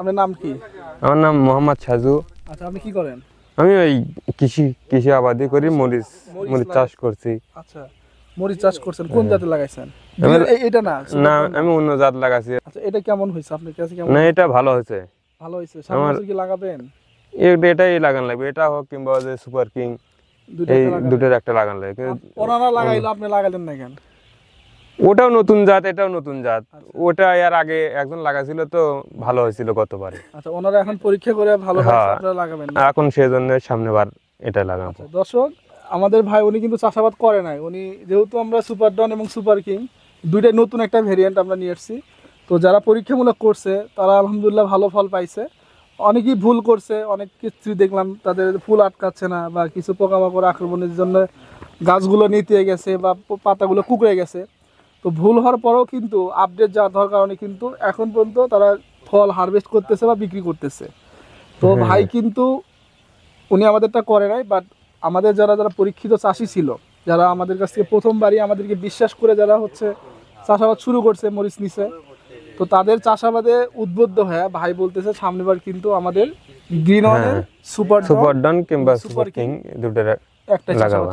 আপনার নাম কি? আমার নাম মোহাম্মদ সাজু। আচ্ছা, আপনি কি করেন? আমি ওই কৃষি আবাদি করি, মরিচ চাষ করছি। আচ্ছা, মরিচ চাষ করছেন, কোন জাতে লাগাইছেন? এটা না না, আমি অন্য জাত লাগাইছি। আচ্ছা, এটা কেমন হয়েছে আপনার কাছে? কেমন? না, এটা ভালো হয়েছে। ভালো হয়েছে। সামনে বছর কি লাগাবেন? এটাই লাগান লাগবে, এটা হোক কিংবা যে সুপার কিং, এই দুটোর একটা লাগান লাগবে। ওনারা লাগাইলো, আপনি লাগালেন না কেন? ওটাও নতুন জাত, এটাও নতুন জাত। ওটা এর আগে একজন লাগাছিল, তো ভালো হয়েছিল গতবারে। আচ্ছা, ওনারা এখন পরীক্ষা করে ভালো হয়েছে, আপনারা লাগাবেন না? এখন সেজন্য সামনেবার এটা লাগাবো। আচ্ছা, দর্শক, আমাদের ভাই উনি কিন্তু চাষাবাদ করে নাই। উনি যেহেতু আমরা সুপার ডন এবং সুপার কিং দুইটাই নতুন একটা ভেরিয়েন্ট আমরা নিয়ে এসেছি, তো যারা পরীক্ষামূলক করছে তারা আলহামদুলিল্লাহ ভালো ফল পাইছে। অনেকেই ভুল করছে, অনেক কিছু দেখলাম তাদের ফুল আটকাচ্ছে না বা কিছু পোকামাকড় আক্রমণের জন্য গাছগুলো নিতে গেছে বা পাতাগুলো কুকড়ে গেছে। তো ভুল হওয়ার পরেও কিন্তু আপডেট যাওয়ার দেওয়ার কারণে কিন্তু এখন পর্যন্ত তারা ফল হারভেস্ট করতেছে বা বিক্রি করতেছে। তো ভাই কিন্তু উনি আমাদেরটা করে নাই, বাট আমাদের যারা যারা পরীক্ষিত চাষি ছিল, যারা আমাদের কাছ থেকে প্রথমবারই আমাদেরকে বিশ্বাস করে যারা চাষাবাদ শুরু করছে মরিচ নিচে, তো তাদের চাষাবাদে উদ্বুদ্ধ হয়ে ভাই বলতেছে সামনেবার কিন্তু আমাদের গ্রিন ওয়ানের সুপার ডন কিংবা সুপার কিং দুটোর একটা লাগাবো।